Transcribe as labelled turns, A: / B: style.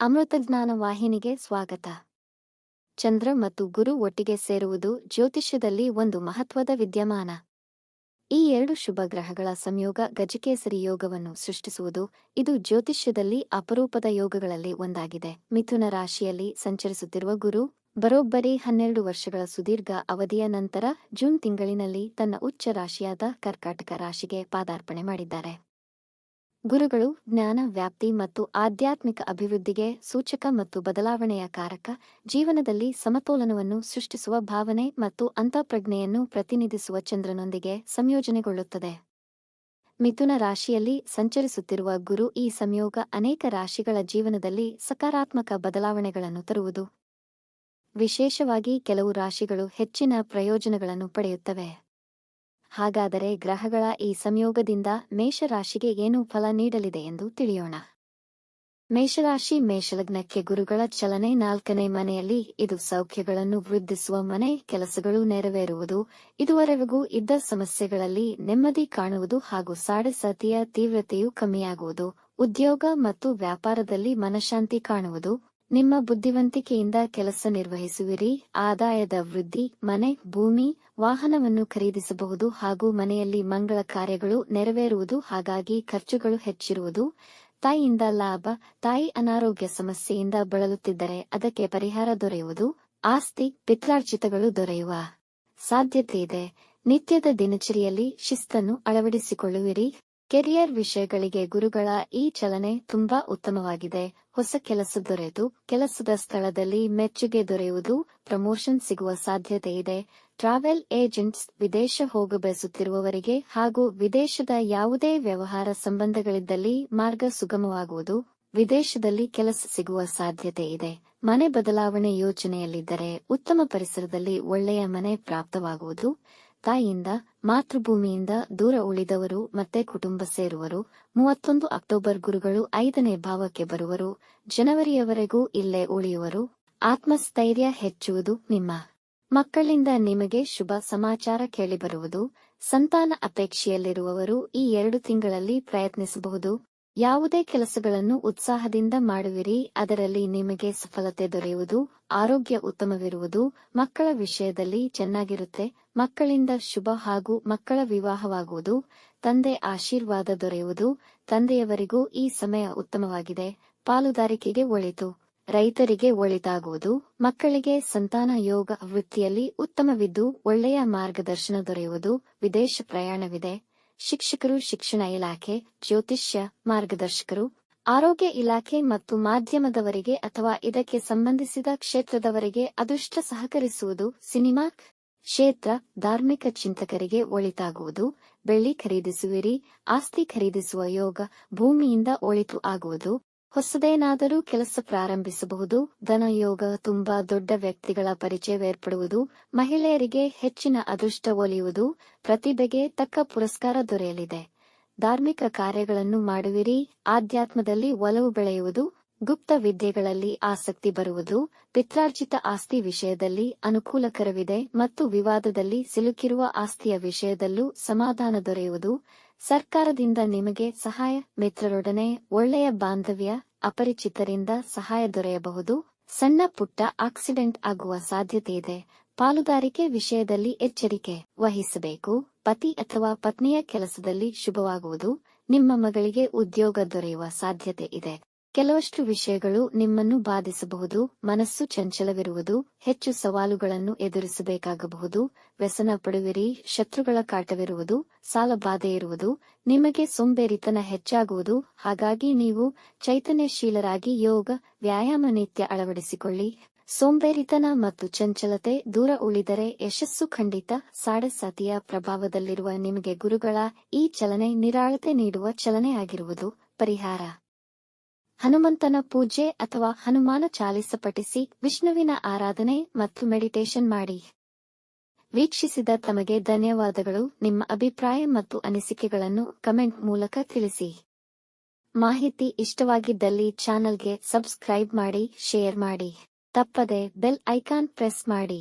A: ಅಮೃತಜ್ಞಾನ ವಾಹಿನಿಗೆ ಸ್ವಾಗತ. ಚಂದ್ರ ಮತ್ತು ಗುರು ಒಟ್ಟಿಗೆ ಸೇರುವುದು ಜ್ಯೋತಿಷ್ಯದಲ್ಲಿ ಒಂದು ಮಹತ್ವದ ವಿದ್ಯಮಾನ. ಈ ಎರಡು ಶುಭ ಗ್ರಹಗಳ ಸಂಯೋಗ ಗಜಕೇಸರಿ ಯೋಗವನ್ನು ಸೃಷ್ಟಿಸುವುದು. ಇದು ಜ್ಯೋತಿಷ್ಯದಲ್ಲಿ ಅಪರೂಪದ ಯೋಗಗಳಲ್ಲಿ ಒಂದಾಗಿದೆ. ಮಿಥುನ ರಾಶಿಯಲ್ಲಿ ಸಂಚರಿಸುತ್ತಿರುವ ಗುರು ಬರೋಬ್ಬರಿ 12 ವರ್ಷಗಳ ಸುದೀರ್ಘ ಅವಧಿಯ ನಂತರ ಜೂನ್ ತಿಂಗಳಿನಲ್ಲಿ ತನ್ನ ಉಚ್ಚ ರಾಶಿಯಾದ ಕರ್ಕಾಟಕ ರಾಶಿಗೆ ಪಾದಾರ್ಪಣೆ ಮಾಡಿದ್ದಾರೆ. ಗುರುಗಳು ಜ್ಞಾನ ವ್ಯಾಪ್ತಿ ಮತ್ತು ಆಧ್ಯಾತ್ಮಿಕ ಅಭಿವೃದ್ಧಿಗೆ ಸೂಚಕ ಮತ್ತು ಬದಲಾವಣೆಯ ಕಾರಕ. ಜೀವನದಲ್ಲಿ ಸಮತೋಲನವನ್ನು ಸೃಷ್ಟಿಸುವ ಭಾವನೆ ಮತ್ತು ಅಂತಃಪ್ರಜ್ಞೆಯನ್ನು ಪ್ರತಿನಿಧಿಸುವ ಚಂದ್ರನೊಂದಿಗೆ ಸಂಯೋಜನೆಗೊಳ್ಳುತ್ತದೆ. ಮಿಥುನ ರಾಶಿಯಲ್ಲಿ ಸಂಚರಿಸುತ್ತಿರುವ ಗುರು ಈ ಸಂಯೋಗ ಅನೇಕ ರಾಶಿಗಳ ಜೀವನದಲ್ಲಿ ಸಕಾರಾತ್ಮಕ ಬದಲಾವಣೆಗಳನ್ನು ತರುವುದು. ವಿಶೇಷವಾಗಿ ಕೆಲವು ರಾಶಿಗಳು ಹೆಚ್ಚಿನ ಪ್ರಯೋಜನಗಳನ್ನು ಪಡೆಯುತ್ತವೆ. ಹಾಗಾದರೆ ಗ್ರಹಗಳ ಈ ಸಂಯೋಗದಿಂದ ಮೇಷರಾಶಿಗೆ ಏನು ಫಲ ನೀಡಲಿದೆ ಎಂದು ತಿಳಿಯೋಣ. ಮೇಷರಾಶಿ. ಮೇಷಲಗ್ನಕ್ಕೆ ಗುರುಗಳ ಚಲನೆ 4ನೇ ಮನೆಯಲ್ಲಿ. ಇದು ಸೌಖ್ಯಗಳನ್ನು ವೃದ್ಧಿಸುವ ಮನೆ. ಕೆಲಸಗಳು ನೆರವೇರುವುದು. ಇದುವರೆಗೂ ಇದ್ದ ಸಮಸ್ಯೆಗಳಲ್ಲಿ ನೆಮ್ಮದಿ ಕಾಣುವುದು ಹಾಗೂ ಸಾಡೆಸತಿಯ ತೀವ್ರತೆಯು ಕಮ್ಮಿಯಾಗುವುದು. ಉದ್ಯೋಗ ಮತ್ತು ವ್ಯಾಪಾರದಲ್ಲಿ ಮನಃಶಾಂತಿ ಕಾಣುವುದು. ನಿಮ್ಮ ಬುದ್ಧಿವಂತಿಕೆಯಿಂದ ಕೆಲಸ ನಿರ್ವಹಿಸುವಿರಿ. ಆದಾಯದ ವೃದ್ಧಿ. ಮನೆ, ಭೂಮಿ, ವಾಹನವನ್ನು ಖರೀದಿಸಬಹುದು ಹಾಗೂ ಮನೆಯಲ್ಲಿ ಮಂಗಳ ಕಾರ್ಯಗಳು ನೆರವೇರುವುದು. ಹಾಗಾಗಿ ಖರ್ಚುಗಳು ಹೆಚ್ಚಿರುವುದು. ತಾಯಿಯಿಂದ ಲಾಭ. ತಾಯಿ ಅನಾರೋಗ್ಯ ಸಮಸ್ಯೆಯಿಂದ ಬಳಲುತ್ತಿದ್ದರೆ ಅದಕ್ಕೆ ಪರಿಹಾರ ದೊರೆಯುವುದು. ಆಸ್ತಿ, ಪಿತ್ರಾರ್ಜಿತಗಳು ದೊರೆಯುವ ಸಾಧ್ಯತೆಯಿದೆ. ನಿತ್ಯದ ದಿನಚರಿಯಲ್ಲಿ ಶಿಸ್ತನ್ನು ಅಳವಡಿಸಿಕೊಳ್ಳುವಿರಿ. ಕೆರಿಯರ್ ವಿಷಯಗಳಿಗೆ ಗುರುಗಳ ಈ ಚಲನೆ ತುಂಬಾ ಉತ್ತಮವಾಗಿದೆ. ಹೊಸ ಕೆಲಸ ದೊರೆತು ಕೆಲಸದ ಸ್ಥಳದಲ್ಲಿ ಮೆಚ್ಚುಗೆ ದೊರೆಯುವುದು. ಪ್ರಮೋಷನ್ ಸಿಗುವ ಸಾಧ್ಯತೆಯಿದೆ. Travel agents. ವಿದೇಶ ಹೋಗಬಯಸುತ್ತಿರುವವರಿಗೆ ಹಾಗೂ ವಿದೇಶದ ಯಾವುದೇ ವ್ಯವಹಾರ ಸಂಬಂಧಗಳಿದ್ದಲ್ಲಿ ಮಾರ್ಗ ಸುಗಮವಾಗುವುದು. ವಿದೇಶದಲ್ಲಿ ಕೆಲಸ ಸಿಗುವ ಸಾಧ್ಯತೆ ಇದೆ. ಮನೆ ಬದಲಾವಣೆ ಯೋಚನೆಯಲ್ಲಿದ್ದರೆ ಉತ್ತಮ ಪರಿಸರದಲ್ಲಿ ಒಳ್ಳೆಯ ಮನೆ ಪ್ರಾಪ್ತವಾಗುವುದು. ತಾಯಿಯಿಂದ, ಮಾತೃಭೂಮಿಯಿಂದ ದೂರ ಉಳಿದವರು ಮತ್ತೆ ಕುಟುಂಬ ಸೇರುವರು. 31 ಅಕ್ಟೋಬರ್ ಗುರುಗಳು 5ನೇ ಭಾವಕ್ಕೆ ಬರುವರು. ಜನವರಿಯವರೆಗೂ ಇಲ್ಲೇ ಉಳಿಯುವರು. ಆತ್ಮಸ್ಥೈರ್ಯ ಹೆಚ್ಚುವುದು. ನಿಮ್ಮ ಮಕ್ಕಳಿಂದ ನಿಮಗೆ ಶುಭ ಸಮಾಚಾರ ಕೇಳಿಬರುವುದು. ಸಂತಾನ ಅಪೇಕ್ಷೆಯಲ್ಲಿರುವವರು ಈ 2 ತಿಂಗಳಲ್ಲಿ ಪ್ರಯತ್ನಿಸಬಹುದು. ಯಾವುದೇ ಕೆಲಸಗಳನ್ನು ಉತ್ಸಾಹದಿಂದ ಮಾಡುವಿರಿ. ಅದರಲ್ಲಿ ನಿಮಗೆ ಸಫಲತೆ ದೊರೆಯುವುದು. ಆರೋಗ್ಯ ಉತ್ತಮವಿರುವುದು. ಮಕ್ಕಳ ವಿಷಯದಲ್ಲಿ ಚೆನ್ನಾಗಿರುತ್ತೆ. ಮಕ್ಕಳಿಂದ ಶುಭ ಹಾಗೂ ಮಕ್ಕಳ ವಿವಾಹವಾಗುವುದು. ತಂದೆ ಆಶೀರ್ವಾದ ದೊರೆಯುವುದು. ತಂದೆಯವರಿಗೂ ಈ ಸಮಯ ಉತ್ತಮವಾಗಿದೆ. ಪಾಲುದಾರಿಕೆಗೆ ಒಳಿತು. ರೈತರಿಗೆ ಒಳಿತಾಗುವುದು. ಮಕ್ಕಳಿಗೆ ಸಂತಾನ ಯೋಗ. ವೃತ್ತಿಯಲ್ಲಿ ಉತ್ತಮವಿದ್ದು ಒಳ್ಳೆಯ ಮಾರ್ಗದರ್ಶನ ದೊರೆಯುವುದು. ವಿದೇಶ ಪ್ರಯಾಣವಿದೆ. ಶಿಕ್ಷಕರು, ಶಿಕ್ಷಣ ಇಲಾಖೆ, ಜ್ಯೋತಿಷ್ಯ ಮಾರ್ಗದರ್ಶಕರು, ಆರೋಗ್ಯ ಇಲಾಖೆ ಮತ್ತು ಮಾಧ್ಯಮದವರಿಗೆ ಅಥವಾ ಇದಕ್ಕೆ ಸಂಬಂಧಿಸಿದ ಕ್ಷೇತ್ರದವರಿಗೆ ಅದೃಷ್ಟ ಸಹಕರಿಸುವುದು. ಸಿನಿಮಾ ಕ್ಷೇತ್ರ, ಧಾರ್ಮಿಕ ಚಿಂತಕರಿಗೆ ಒಳಿತಾಗುವುದು. ಬೆಳ್ಳಿ ಖರೀದಿಸುವಿರಿ. ಆಸ್ತಿ ಖರೀದಿಸುವ ಯೋಗ. ಭೂಮಿಯಿಂದ ಒಳಿತು ಆಗುವುದು. ಹೊಸದೇನಾದರೂ ಕೆಲಸ ಪ್ರಾರಂಭಿಸಬಹುದು. ಧನಯೋಗ. ತುಂಬಾ ದೊಡ್ಡ ವ್ಯಕ್ತಿಗಳ ಪರಿಚಯವೇರ್ಪಡುವುದು. ಮಹಿಳೆಯರಿಗೆ ಹೆಚ್ಚಿನ ಅದೃಷ್ಟ ಒಲಿಯುವುದು. ಪ್ರತಿಭೆಗೆ ತಕ್ಕ ಪುರಸ್ಕಾರ ದೊರೆಯಲಿದೆ. ಧಾರ್ಮಿಕ ಕಾರ್ಯಗಳನ್ನು ಮಾಡುವಿರಿ. ಆಧ್ಯಾತ್ಮದಲ್ಲಿ ಒಲವು ಬೆಳೆಯುವುದು. ಗುಪ್ತ ವಿದ್ಯೆಗಳಲ್ಲಿ ಆಸಕ್ತಿ ಬರುವುದು. ಪಿತ್ರಾರ್ಜಿತ ಆಸ್ತಿ ವಿಷಯದಲ್ಲಿ ಅನುಕೂಲಕರವಿದೆ ಮತ್ತು ವಿವಾದದಲ್ಲಿ ಸಿಲುಕಿರುವ ಆಸ್ತಿಯ ವಿಷಯದಲ್ಲೂ ಸಮಾಧಾನ ದೊರೆಯುವುದು. ಸರ್ಕಾರದಿಂದ ನಿಮಗೆ ಸಹಾಯ. ಮಿತ್ರರೊಡನೆ ಒಳ್ಳೆಯ ಬಾಂಧವ್ಯ. ಅಪರಿಚಿತರಿಂದ ಸಹಾಯ ದೊರೆಯಬಹುದು. ಸಣ್ಣ ಪುಟ್ಟ ಆಕ್ಸಿಡೆಂಟ್ ಆಗುವ ಸಾಧ್ಯತೆಯಿದೆ. ಪಾಲುದಾರಿಕೆ ವಿಷಯದಲ್ಲಿ ಎಚ್ಚರಿಕೆ ವಹಿಸಬೇಕು. ಪತಿ ಅಥವಾ ಪತ್ನಿಯ ಕೆಲಸದಲ್ಲಿ ಶುಭವಾಗುವುದು. ನಿಮ್ಮ ಮಗಳಿಗೆ ಉದ್ಯೋಗ ದೊರೆಯುವ ಸಾಧ್ಯತೆ ಇದೆ. ಕೆಲವಷ್ಟು ವಿಷಯಗಳು ನಿಮ್ಮನ್ನು ಬಾಧಿಸಬಹುದು. ಮನಸ್ಸು ಚಂಚಲವಿರುವುದು. ಹೆಚ್ಚು ಸವಾಲುಗಳನ್ನು ಎದುರಿಸಬೇಕಾಗಬಹುದು. ವ್ಯಸನ ಪಡುವಿರಿ. ಶತ್ರುಗಳ ಕಾಟವಿರುವುದು. ಸಾಲಬಾಧೆ ಇರುವುದು. ನಿಮಗೆ ಸೋಂಬೇರಿತನ ಹೆಚ್ಚಾಗುವುದು. ಹಾಗಾಗಿ ನೀವು ಚೈತನ್ಯಶೀಲರಾಗಿ ಯೋಗ, ವ್ಯಾಯಾಮ ನಿತ್ಯ ಅಳವಡಿಸಿಕೊಳ್ಳಿ. ಸೋಂಬೇರಿತನ ಮತ್ತು ಚಂಚಲತೆ ದೂರ ಉಳಿದರೆ ಯಶಸ್ಸು ಖಂಡಿತ. ಸಾಡೆಸತಿಯ ಪ್ರಭಾವದಲ್ಲಿರುವ ನಿಮಗೆ ಗುರುಗಳ ಈ ಚಲನೆ ನಿರಾಳತೆ ನೀಡುವ ಚಲನೆಯಾಗಿರುವುದು. ಪರಿಹಾರ: ಹನುಮಂತನ ಪೂಜೆ ಅಥವಾ ಹನುಮಾನ ಚಾಲಿಸ ಪಠಿಸಿ. ವಿಷ್ಣುವಿನ ಆರಾಧನೆ ಮತ್ತು ಮೆಡಿಟೇಷನ್ ಮಾಡಿ. ವೀಕ್ಷಿಸಿದ ತಮಗೆ ಧನ್ಯವಾದಗಳು. ನಿಮ್ಮ ಅಭಿಪ್ರಾಯ ಮತ್ತು ಅನಿಸಿಕೆಗಳನ್ನು ಕಮೆಂಟ್ ಮೂಲಕ ತಿಳಿಸಿ. ಮಾಹಿತಿ ಇಷ್ಟವಾಗಿದ್ದಲ್ಲಿ ಚಾನಲ್ಗೆ ಸಬ್ಸ್ಕ್ರೈಬ್ ಮಾಡಿ, ಶೇರ್ ಮಾಡಿ. ತಪ್ಪದೆ ಬೆಲ್ ಐಕಾನ್ ಪ್ರೆಸ್ ಮಾಡಿ.